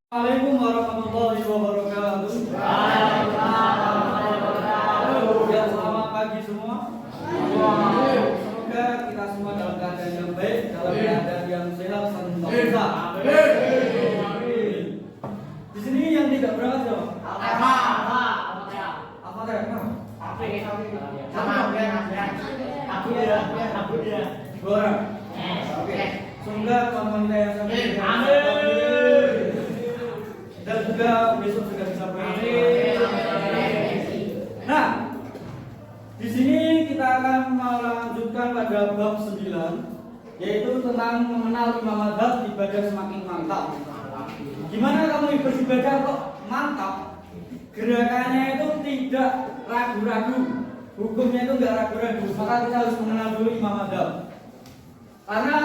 Assalamualaikum warahmatullahi wabarakatuh. Ya, selamat pagi semua. Semoga kita semua dalam keadaan yang baik, dalam keadaan yang sehat, saling berusaha. Di sini yang tidak berangkat siapa? Apa teh? Dua orang. Oke. Semoga teman-teman kita yang sampai dan juga besok sudah bisa berangkat. Nah, di sini kita akan melanjutkan pada bab 9, yaitu tentang mengenal imam madzhab ibadah semakin mantap. Gimana kamu beribadah kok mantap? Gerakannya itu tidak ragu-ragu, hukumnya itu enggak ragu-ragu. Maka kita harus mengenal dulu imam madzhab. Karena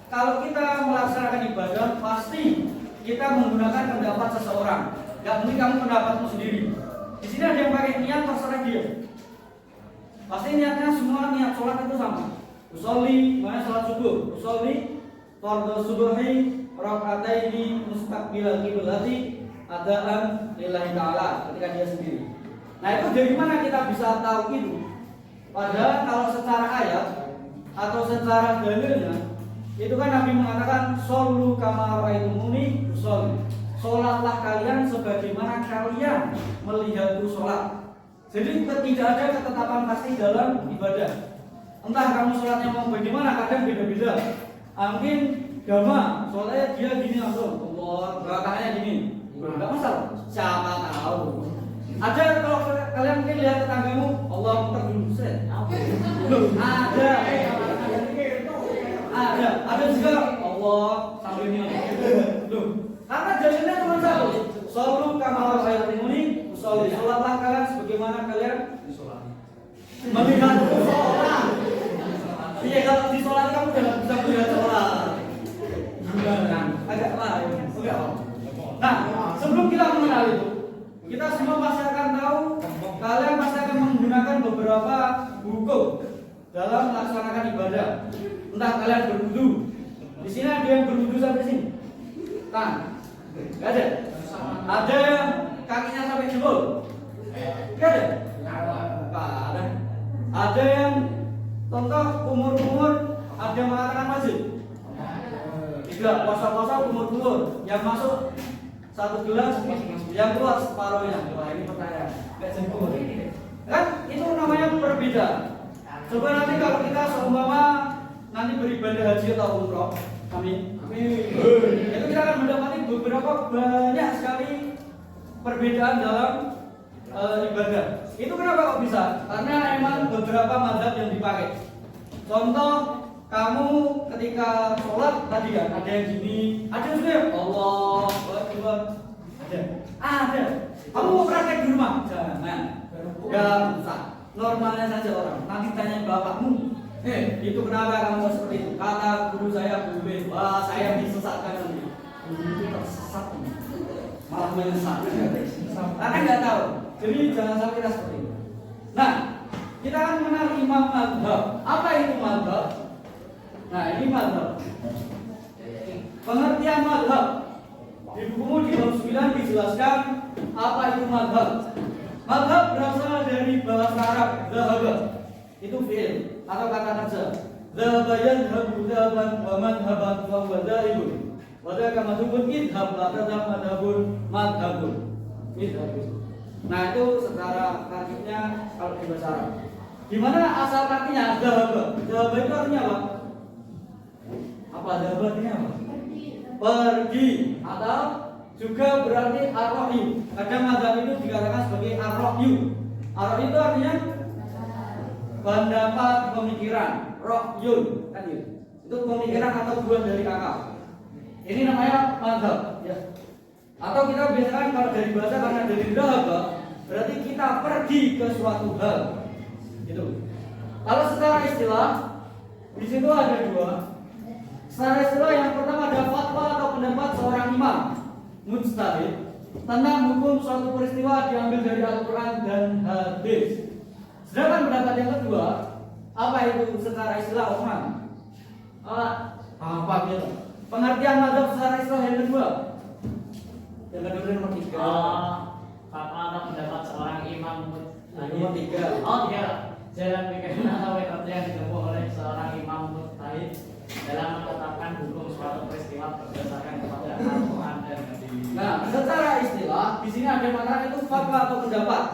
kalau kita melaksanakan ibadah pasti kita menggunakan pendapat seseorang. Gak mungkin kamu pendapatmu sendiri. Di sini ada yang pakai niat, terserah dia. Pasti niatnya semua niat sholat itu sama. Usolli, mana sholat subuh? Usolli fardhu subuhi raka'ataini mustaqbilal qiblati adaan lillahi ta'ala, ketika dia sendiri. Nah, itu dari mana kita bisa tahu itu? Padahal kalau secara ayat atau secara dalilnya itu kan Nabi mengatakan shollu kama ra'aitumuni usolli. Sholatlah kalian sebagaimana kalian melihatku sholat. Jadi tidak ada ketetapan pasti dalam ibadah. Entah kamu sholatnya mau bagaimana, kadang beda-beda. Mungkin gama, sholatnya dia gini langsung, Allah, belakangnya gini. Enggak masalah. Siapa tahu. Ada kalau kalian mungkin lihat tetanggamu, Allah muter dulu set. Ada juga Allah sambil ini. Loh, karena jalannya cuma satu. Shollu kama ra'aitumuni usolli. Sholatlah kalian sebagaimana kalian melihat sholat. Iya, kalau di sholat kamu jangan bisa melihat sholat. Gimana? Agak lain. Enggak. Nah, sebelum kita mengenal itu, kita semua pasti akan tahu, kalian pasti akan menggunakan beberapa hukum dalam melaksanakan ibadah. Entah kalian berwudu. Di sini ada yang berwudu sampai sini. Nah, enggak ada. Ada yang kakinya sampai jempol. Enggak ada. Enggak ada. Ada yang contoh umur-umur ada yang mengatakan masjid. Tidak, puasa-puasa umur-umur yang masuk satu gelas, yang keluar separuhnya. Wah, ini pertanyaan. Enggak jempol. Kan itu namanya berbeda. Coba nanti kalau kita seumpama nanti beribadah haji atau umroh, amin. Itu kita akan mendapati beberapa banyak sekali perbedaan dalam ibadah. Itu kenapa kok bisa? Karena emang beberapa mazhab yang dipakai. Contoh, kamu ketika sholat tadi kan ada yang gini, ada juga yang Allah Akbar. Ada. Kamu mau praktek di rumah? Jangan. Gak usah. Normalnya saja orang. Nanti tanya bapakmu. Itu kenapa kamu seperti itu? Kata guru saya boleh. Wah, saya disesatkan nanti. Guru itu tersesat, malah menyesat. Karena nggak tahu. Jadi jangan sampai kita seperti itu. Nah, kita akan mengenal imam madzhab. Apa itu madzhab? Nah, ini madzhab. Pengertian madzhab di bukumu di bab 9 dijelaskan apa itu madzhab. Madzhab berasal dari bahasa Arab dhahaba. Itu fi'il atau kata kerja. Dhahaba yadhhabu dhahaban wa madhhaban wa huwa dhahibun. Wa dzaka madhhabun idhhab la tadhhab madhhabun madhhabun. Nah, itu secara artinya kalau di bahasa Arab. Gimana asal artinya dhahaba? Dhahaba itu artinya apa? Apa dhahaba artinya apa? Pergi atau juga berarti ar-rahyu. Kadang mazhab itu dikatakan sebagai ar-rahyu. Ar-rahyu itu artinya pendapat, pemikiran, rahyun kan gitu. Itu pemikiran atau buah dari akal. Ini namanya mazhab ya. Atau kita biasakan kalau dari bahasa karena dari dhahaba berarti kita pergi ke suatu hal. Gitu. Kalau secara istilah di situ ada dua. Secara istilah yang pertama ada fatwa atau pendapat seorang imam mujtahid tentang hukum suatu peristiwa diambil dari Al-Quran dan hadis. Sedangkan pendapat yang kedua, apa itu secara istilah Osman? Apa gitu? Pengertian mazhab secara istilah yang kedua, Yang kedua nomor 3. Fatwa atau pendapat seorang imam Nomor 3. Oh, 3. Jalan pikiran atau metode yang ditempuh oleh seorang imam mujtahid dalam menetapkan hukum suatu peristiwa berdasarkan kepada Al-Quran dan hadis. Nah, secara istilah di sini ada makna itu fatwa atau pendapat.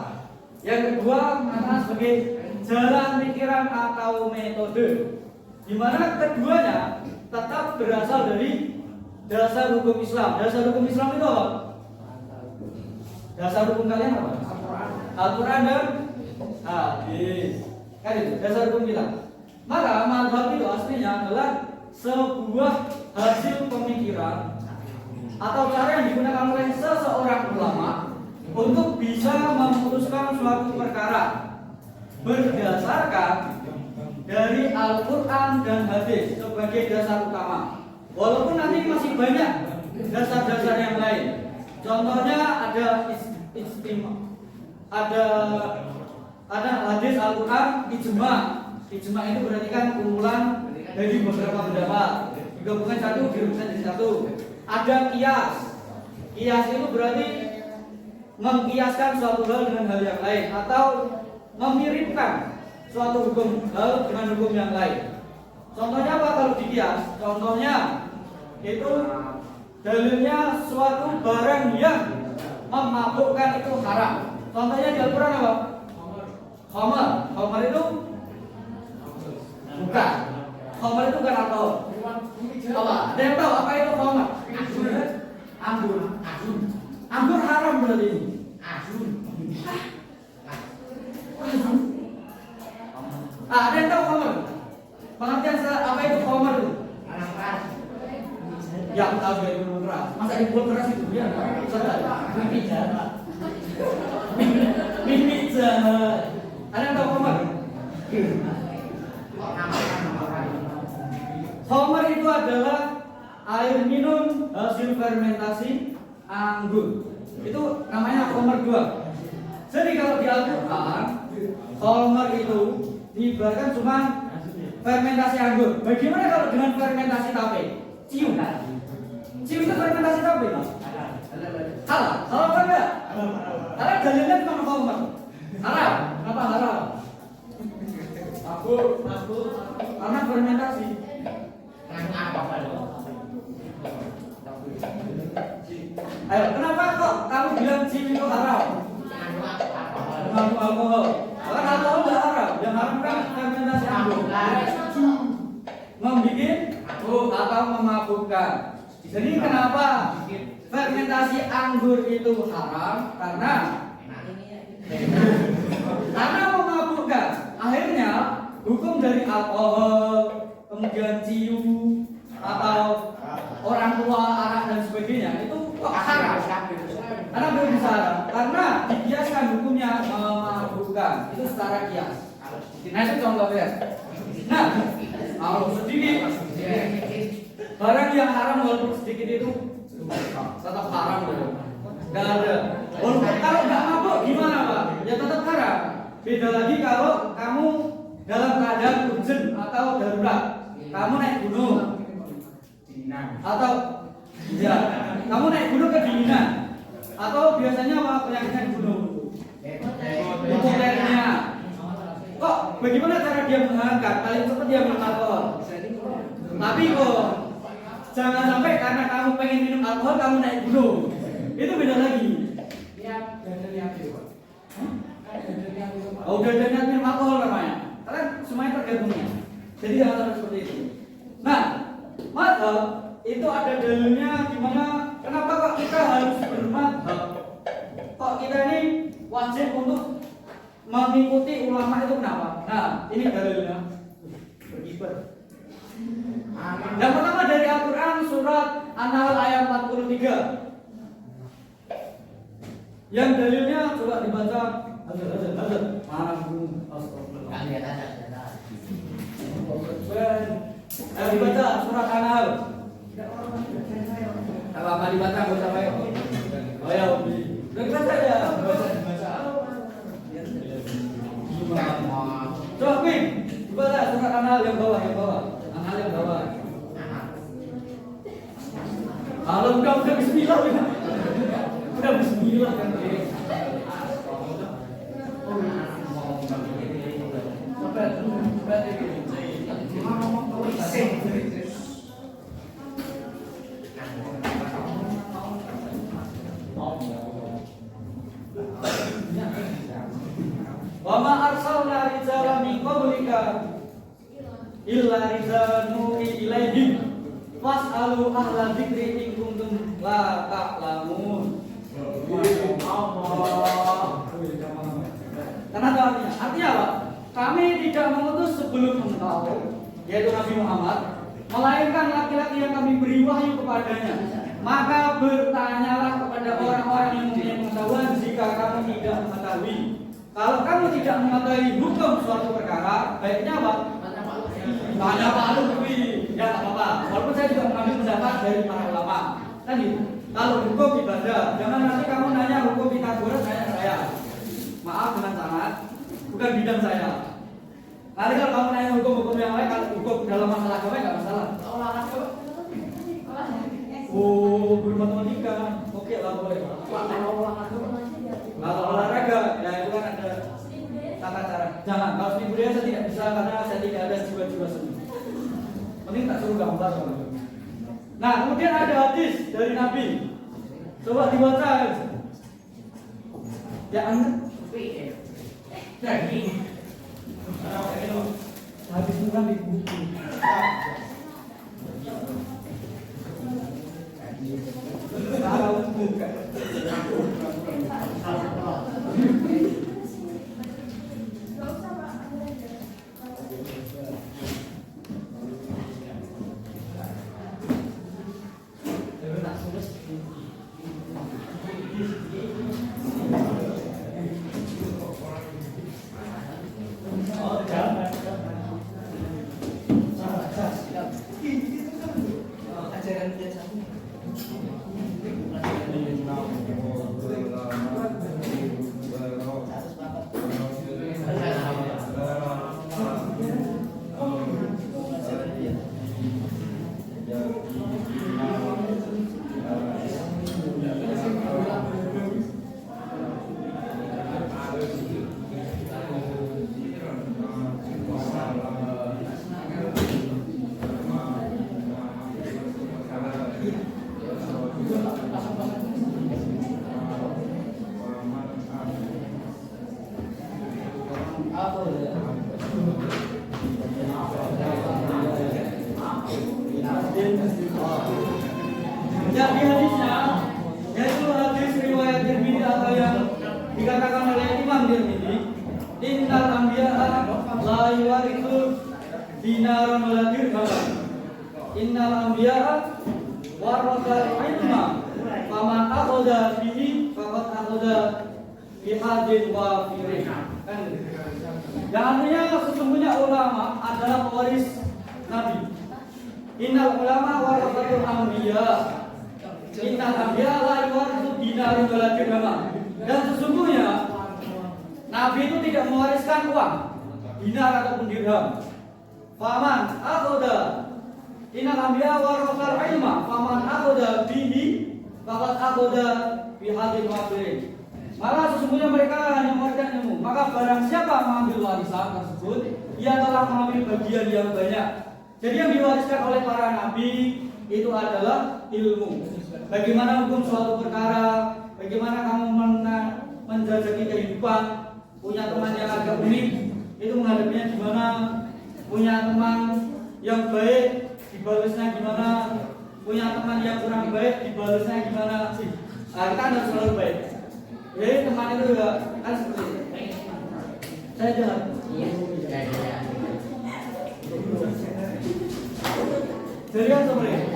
Yang kedua makna sebagai jalan pikiran atau metode. Di mana keduanya tetap berasal dari dasar hukum Islam. Dasar hukum Islam itu apa? Dasar hukum kalian apa? Al-Quran dan hadis. Kan itu dasar hukum kita. Maka mazhab itu aslinya adalah sebuah hasil pemikiran atau cara yang digunakan oleh seseorang ulama untuk bisa memutuskan suatu perkara berdasarkan dari Al-Quran dan hadis sebagai dasar utama. Walaupun nanti masih banyak dasar-dasar yang lain. Contohnya ada ijtima, ada hadis Al-Quran, ijma. Ijma itu berarti kan kumpulan dari beberapa pendapat digabungkan satu, dirumuskan jadi satu. Ada kias. Kias itu berarti mengkiaskan suatu hal dengan hal yang lain atau memiripkan suatu hukum hal dengan hukum yang lain. Contohnya apa kalau dikias? Contohnya itu dalilnya suatu barang yang memabukkan itu haram. Contohnya di Al-Quran apa? Khamar. Khamar itu bukan. Khamar itu kan alkohol. Apa? Ada yang tahu apa itu khamar? Anggur. Anggur haram berarti ini. Ada yang tahu khamar? Pengertian apa itu khamar itu? Ya, aku tahu dari minuman keras. Masa dipukul keras itu dia? Mimpi jahat. Mimpi jahat. Ada yang tahu khamar? Khamar itu adalah air minum hasil fermentasi anggur. Itu namanya khamar 2. Jadi kalau di Al-Quran, khamar itu diibaratkan cuma fermentasi anggur. Bagaimana kalau dengan fermentasi tape? Cium. Cium itu fermentasi tape, Mas? Halal. Halal kan enggak? Halal dalilnya cuma khamar. Haram. Kenapa haram? Aku karena fermentasi. Ayo, kenapa kok kamu bilang cium itu haram? Mengandung alkohol. Karena alkohol tidak haram. Yang haram kan fermentasi anggur. Membikin atau memabukkan. Jadi kenapa fermentasi anggur itu haram? Karena memabukkan. Akhirnya hukum dari alkohol, kemudian cium atau orang tua, arak dan sebagainya itu kok haram? Karena belum bisa haram. Karena dikiaskan hukumnya memabukkan. Itu secara kias. Nah itu contohnya. Nah, kalau sedikit barang yang haram walaupun sedikit itu tetap haram loh. Gak ada. Walaupun kalau nggak mabuk gimana Pak? Ya tetap haram. Beda lagi kalau kamu dalam keadaan urgent atau darurat. Kamu naik gunung atau ya, kamu naik gunung kedinginan atau biasanya apa penyakitnya di gunung? Hipotermia. Kok bagaimana cara dia mengangkat? Paling cepat dia minum alkohol. Tapi kok jangan sampai karena kamu pengen minum alkohol kamu naik gunung. Itu beda lagi. Oh, udah niat minum alkohol namanya. Kalian semuanya tergabungnya. Jadi jangan sampai seperti itu. Nah, mazhab itu ada dalilnya gimana? Kenapa kok kita harus bermadzhab? Kok kita ini wajib untuk mengikuti ulama itu kenapa? Nah, ini dalilnya. Berkibar. Yang pertama dari Al-Quran surat An-Nahl ayat 43. Yang dalilnya coba dibaca. Azan. Mana guru? Astagfirullah. Enggak lihat aja. Ayo dibaca surat An-Nahl. Apa dibaca buat apa ya? Oh ya, udah dibaca ya. Coba Queen, dibaca surat An-Nahl yang bawah, An-Nahl yang bawah. Kalau udah bismillah ya. Udah bismillah kan. Wa ma arsalna rijalan min qablika illa rijalan nuhi ilaihim fas'alu ahla dzikri in kuntum la ta'lamun. Allah. Kenapa artinya? Artinya apa? Kami tidak mengutus sebelum engkau, yaitu Nabi Muhammad, melainkan laki-laki yang kami beri wahyu kepadanya. Maka bertanyalah kepada orang-orang yang mempunyai pengetahuan jika kamu tidak mengetahui. Kalau kamu tidak mengetahui hukum suatu perkara, baiknya apa? Tanya Pak Lutfi. Ya tak apa-apa. Walaupun saya juga mengambil pendapat dari para ulama. Kan gitu. Kalau hukum ibadah, jangan nanti kamu nanya hukum Pitagoras saya. Maaf dengan sangat, bukan bidang saya. Nanti kalau kamu nanya hukum-hukum yang lain, kalau hukum dalam masalah agama nggak masalah. Olahraga. Oh, bermatematika. Oke lah boleh. Kalau olahraga, ya itu kan ada tata cara. Jangan, kalau seni budaya saya tidak bisa karena saya tidak ada jiwa-jiwa seni. Mending tak suruh gambar. Nah, kemudian ada hadis dari Nabi. Coba dibaca. Ya Anda. Hadis bukan di buku. Tahu bukan. Jadi hadisnya, yaitu hadis riwayat Tirmidzi atau yang dikatakan oleh Imam Tirmidzi, innal anbiya'a la yuwarithu dinaran wala dirhaman. Innal anbiya'a warathal ilma, faman akhadha bihi faqad akhadha bihadin wafirin. Yang artinya sesungguhnya ulama adalah pewaris Nabi. Innal ulama warathatul anbiya. Innal anbiya la yuwarithu dinaran wala dirhaman. Dan sesungguhnya Nabi itu tidak mewariskan uang, dinar ataupun dirham. Faman akhadha, innal anbiya warathal ilma, faman akhadha bihi faqad akhadha bihadin wafirin. Maka sesungguhnya mereka hanya mewariskan ilmu. Maka barang siapa mengambil warisan tersebut, ia telah mengambil bagian yang banyak. Jadi yang diwariskan oleh para nabi itu adalah ilmu. Bagaimana hukum suatu perkara, bagaimana kamu menjajaki kehidupan, punya teman yang agak unik, itu menghadapinya gimana, punya teman yang baik, dibalasnya gimana, punya teman yang kurang baik, dibalasnya gimana. Nah, kita harus selalu baik. Jadi teman itu juga kan seperti itu. Saya jalan. Jadi kan seperti itu.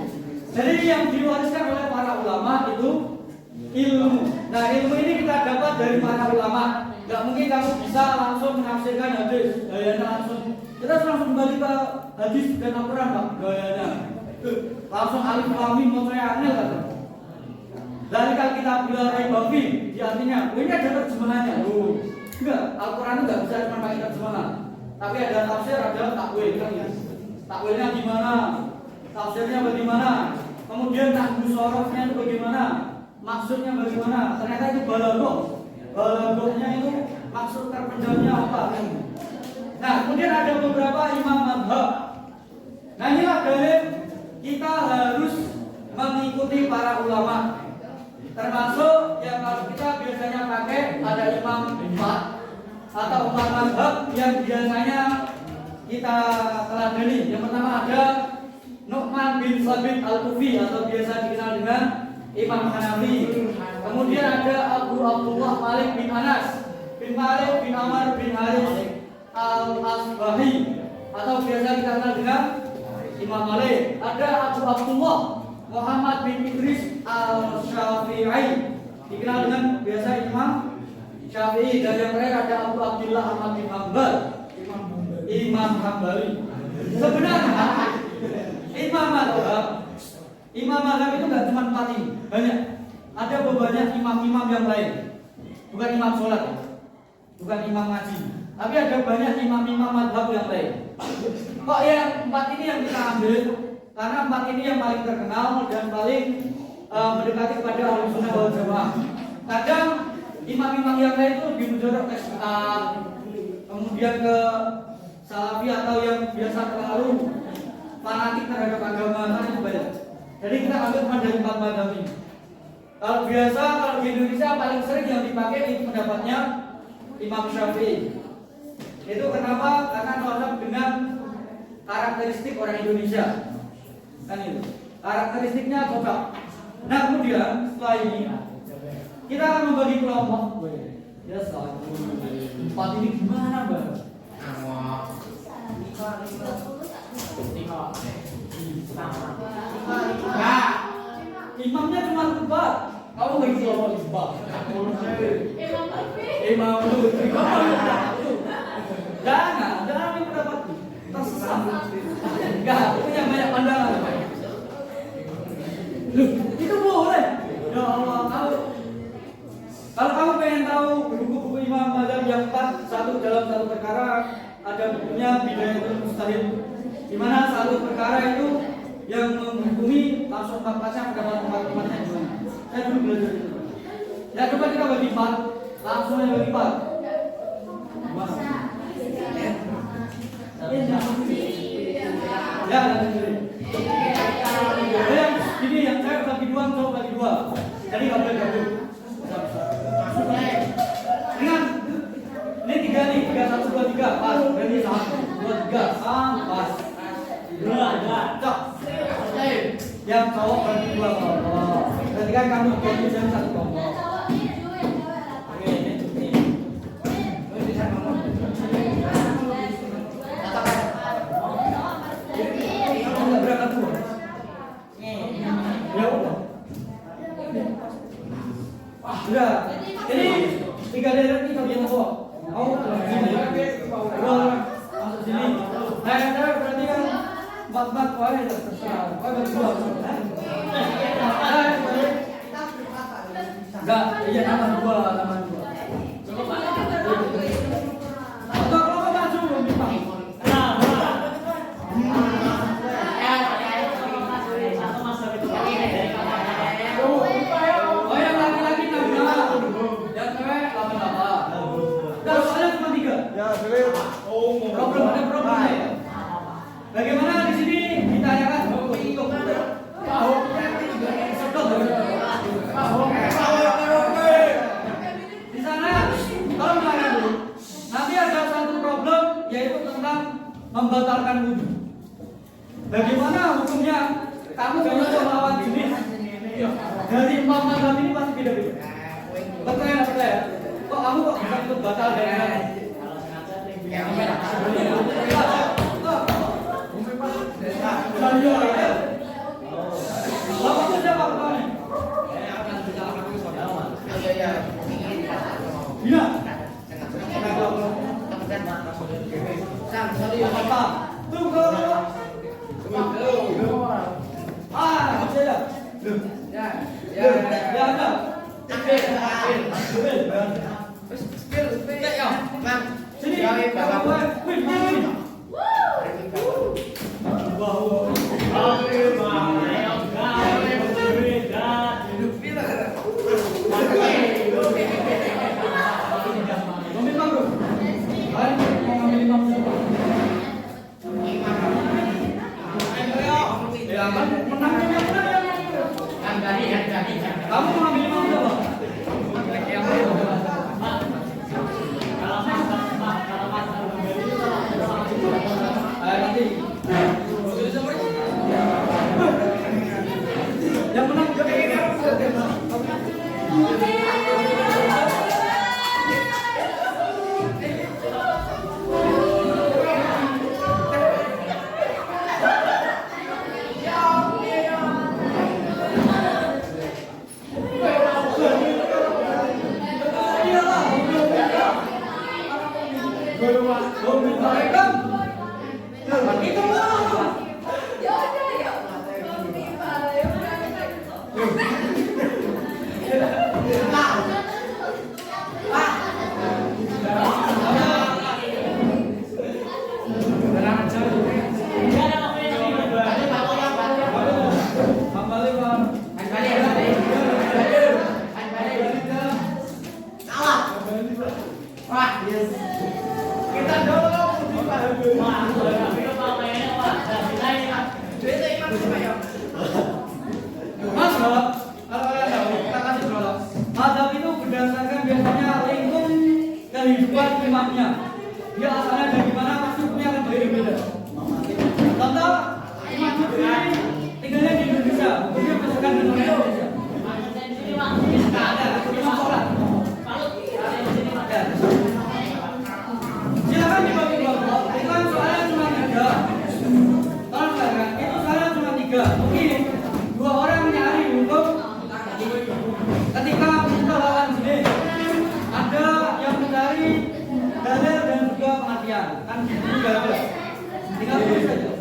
Jadi yang diwariskan oleh para ulama itu ilmu. Nah, ilmu ini kita dapat dari para ulama. Gak mungkin kamu bisa langsung menafsirkan hadis, gayanya langsung. Kita langsung kembali ke hadis dan Al-Quran, Pak, gayanya. Langsung alif lam mim mau saya aneh kan. Dari kalau kita bilang raibafi, di artinya, ini ada terjemahannya. Enggak, Al-Quran itu nggak bisa cuma pakai terjemahan. Tapi ada tafsir, ada takwil kan ya. Takwilnya gimana? Tafsirnya bagaimana? kemudian nahwu sorofnya itu bagaimana, maksudnya bagaimana. Ternyata itu balaghah. Balaghahnya itu maksud terpendamnya apa. Nah, kemudian ada beberapa imam madhab. Nah, inilah dalil kita harus mengikuti para ulama. Termasuk yang kalau kita biasanya pakai ada imam empat atau empat madhab yang biasanya kita teladani. Yang pertama ada Nu'man bin Sabit al-Kufi atau biasa dikenal dengan Imam Hanafi. Kemudian ada Abu Abdullah Malik bin Anas bin Malik bin Amr bin Haris al-Asbahi atau biasa kita kenal dengan Imam Malik. Ada Abu Abdullah Muhammad bin Idris al-Syafi'i dikenal dengan biasa Imam Syafi'i. Dan yang terakhir ada Abu Abdullah Ahmad bin Hanbal, Imam Hambali. Sebenarnya Imam madhab itu nggak cuma 4 ini, banyak. Ada banyak imam-imam yang lain, bukan imam sholat, bukan imam ngaji, tapi ada banyak imam-imam madhab yang lain. Kok yang 4 ini yang kita ambil? Karena 4 ini yang paling terkenal dan paling mendekati kepada Ahlussunnah wal Jamaah. Kadang imam-imam yang lain itu lebih menjorok ke kemudian ke Salafi atau yang biasa terlalu fanatik terhadap agama, itu banyak. Jadi kita ambil cuma dari 4 madhab ini. Kalau biasa, kalau di Indonesia paling sering yang dipakai itu pendapatnya Imam Syafi'i. Itu kenapa? Karena cocok dengan karakteristik orang Indonesia. Kan itu. Karakteristiknya cocok. Nah, kemudian setelah ini kita akan membagi kelompok. Ya, 4 ini gimana, Bang? Imamnya cuma 4. Kamu nggak bisa ngomong 4. Imam Lutfi. Jangan ini pendapatku. Tersesat. Enggak, punya banyak pandangan. Loh, itu boleh. Ya Allah, kalau kamu pengen tahu buku-buku imam mazhab yang 4, satu dalam satu perkara, ada bukunya Bidayatul Mujtahid, di mana satu perkara itu yang menghukumi langsung 4 pendapat-pendapatnya gimana. Saya dulu belajar itu. Ya coba kita bagi 4, langsung aja bagi 4. Ya, ini yang saya bagi 2, coba bagi 2. Jadi nggak boleh gabung. Ingat, ini 3 nih, 3, 1, 2, 3, pas. Berarti 1, 2, 3, pas. 2, cok. Yang cowok bagi 2 kelompok. Berarti kan kamu jadi jam 1 kelompok. Sudah. Jadi 3 daerah ini kalian bawa. Mau sini. Masuk sini. Nah, yang terakhir berarti kan 4 kuali terserah. Kau bagi 2. Enggak, iya tambah 2. Coba Pak. Kalau maju lebih Pak. Bagaimana di sini ditanyakan di sana kalau misalnya nanti ada satu problem yaitu tentang membatalkan wudhu. Bagaimana hukumnya? Kamu jangan melawan jenis dari 4 mazhab ini pasti beda-beda. Percaya? Kok kamu kok bisa ikut batal dari Wow. Kamu mengambil imam berapa? Nanti. Yang menang juga mazhab itu berdasarkan biasanya lingkup kehidupan imamnya. Dia asalnya dari mana, pasti punya akan berbeda. Contoh, Imam Syafi'i tinggalnya di Indonesia, hukumnya berdasarkan dengan Indonesia. Tidak ada, imam sholat. Silakan dibagi dua kelompok. Itu kan soalnya cuma 3. Tolong kan, itu soalnya cuma 3. Mungkin 2 orang mencari hukum. Ketika kita lawan jenis, ada yang mencari dalil dan juga kematian. Kan juga ada. Tinggal tulis saja.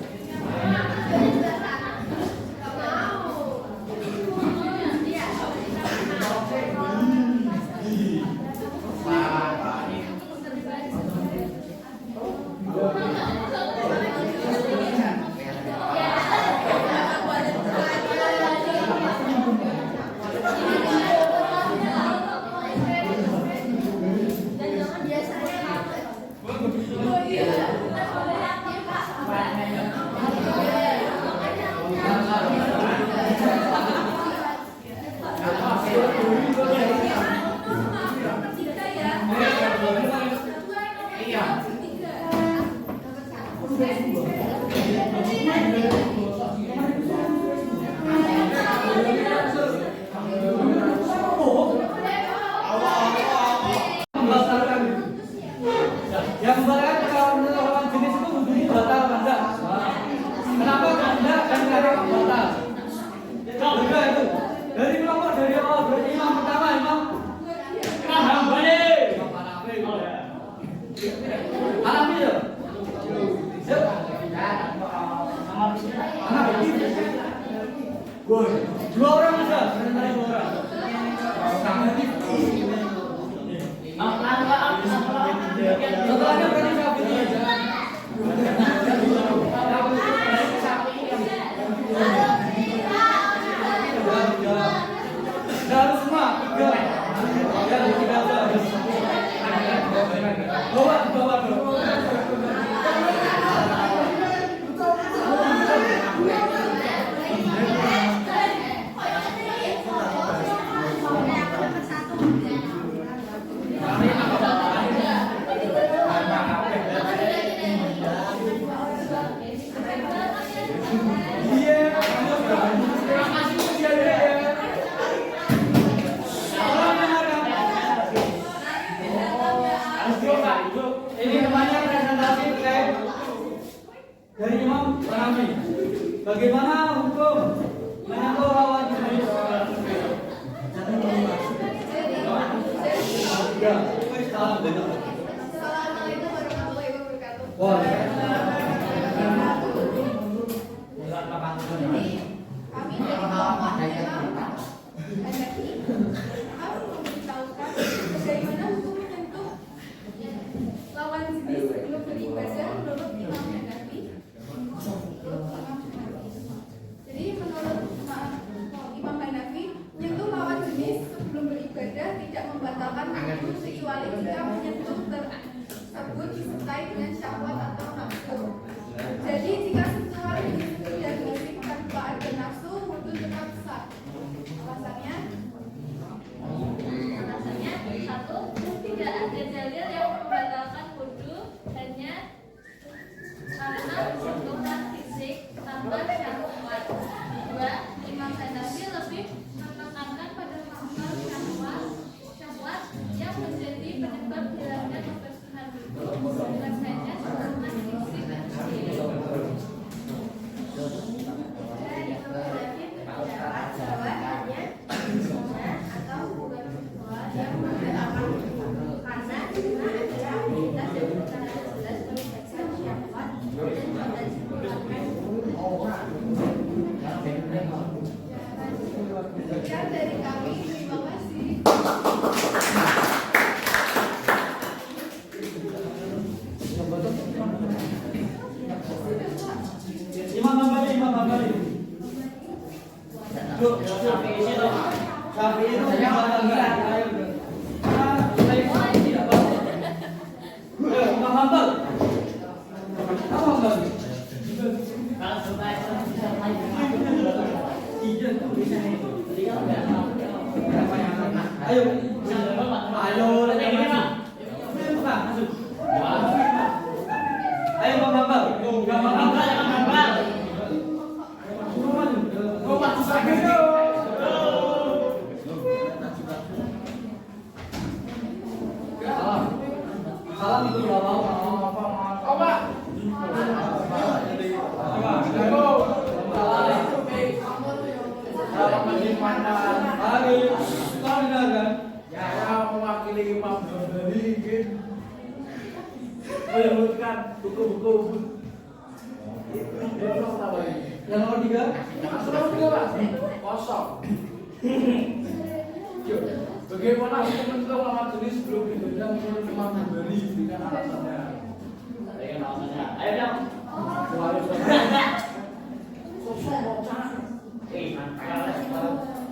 Yang membatalkan kalau menurut lawan jenis itu wudhunya batal apa enggak? Kenapa enggak dan kenapa batal? Enggak itu. Dari kelompok dari awal berarti imam pertama imam Hambali. Hanafi ya? Dua orang aja, sebenarnya 2 orang. Setelahnya berarti Syafi'i. Harus semua 3. Ya, 3 aja. Bawa dong. Ini namanya presentasi terkait dari Imam Hanafi. Bagaimana hukum menyentuh lawan jenis? Assalamualaikum warahmatullahi wabarakatuh. Jadi kami dari kelompok Hanafi akan memberitahukan bagaimana hukum menyentuh lawan jenis sebelum beribadah menurut Imam Hanafi. Jadi menurut Imam Hanafi, menyentuh lawan jenis sebelum beribadah tidak membatalkan wudhu kecuali jika menyentuh tersebut disertai dengan syahwat atau nafsu. Jadi jika sentuhan ini tidak dilakukan tanpa ada nafsu, wudhu tetap sah. Alasannya Syafi'i itu jabatan berat. Ayo. Saya tidak bawa. Ayo, Imam Hambal. Apa Hambal? Kalau sudah bisa main. Iya tuh bisa itu. Dia enggak tahu. Ayo. Ayo, ini Pak. Bukan, masuk. Ayo Imam Hambal. Imam Hambal. Salam itu berapa? Mewakili Imam Ghazali menyebutkan buku-buku Yang nomor 3? kosong. Bagaimana hukum tentang ulama jenis belum dibedah menurut Imam Ghazali dengan alasannya? Ayo dong. Kosong bocah.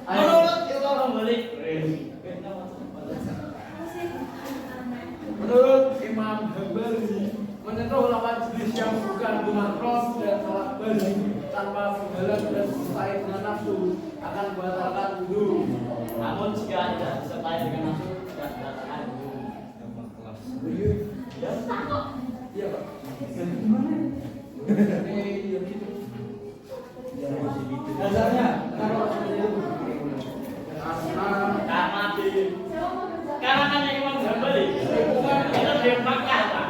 Menurut itu kembali. Menurut Imam Ghazali, menyentuh lawan jenis yang bukan dengan roh dan salah bagi tanpa penggalan dan disertai dengan nafsu akan membatalkan wudhu. Namun jika tidak disertai dengan nafsu tidak dibatalkan wudhu. Iya Pak. Dasarnya kenapa seperti itu? Karena hanya Imam Ghazali itu di Makkah Pak.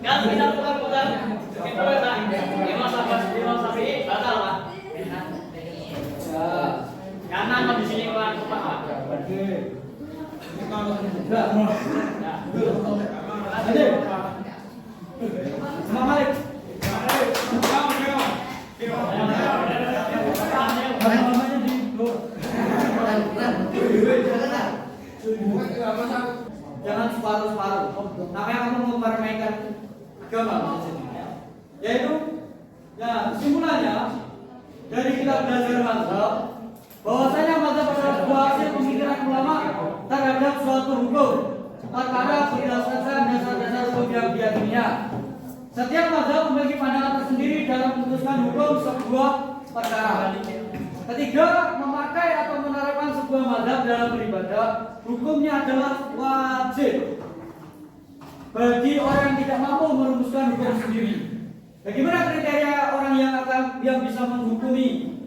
Kalau kita putar-putar itu Pak, Imam Syafi'i batal Pak. Karena kondisinya kurang tepat Pak. Oke. Ini kalau tidak. Ayo. Imam Malik. Namanya di jangan separuh-separuh. Namanya kamu mempermainkan agama yaitu ya kesimpulannya dari kita belajar mazhab bahwasanya mazhab adalah sebuah hasil pemikiran ulama terhadap suatu hukum perkara berdasarkan dasar-dasar hukum yang diyakininya. Setiap mazhab memiliki pandangan tersendiri dalam memutuskan hukum sebuah perkara. Ketiga, memakai atau menerapkan sebuah mazhab dalam beribadah, hukumnya adalah wajib bagi orang yang tidak mampu merumuskan hukum sendiri. Bagaimana kriteria orang yang bisa menghukumi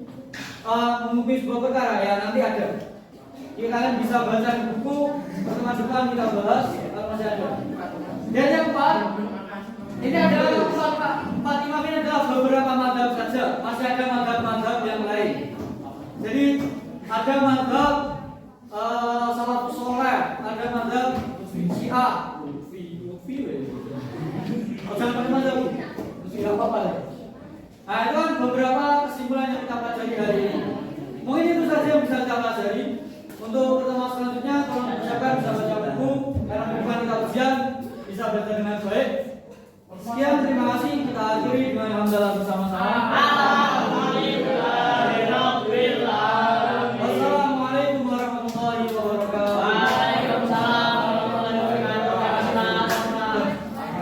sebuah perkara? Ya nanti ada. Jadi kalian bisa baca di buku pertemuan depan kita bahas kalau masih ada. Dan yang keempat, ini adalah empat imam ini adalah beberapa mazhab saja. Masih ada mazhab-mazhab yang lain. Jadi ada mazhab salafus saleh, ada mazhab Syiah. Jangan pakai mazhab. Tidak apa-apa. Nah, itu kan beberapa kesimpulan yang kita pelajari hari ini. Mungkin itu saja yang bisa kita pelajari. Untuk pertemuan selanjutnya, tolong dipersiapkan bisa baca buku, karena bukan kita ujian, bisa baca dengan baik. Sekian, terima kasih. Kita akhiri dengan hamdalah bersama-sama.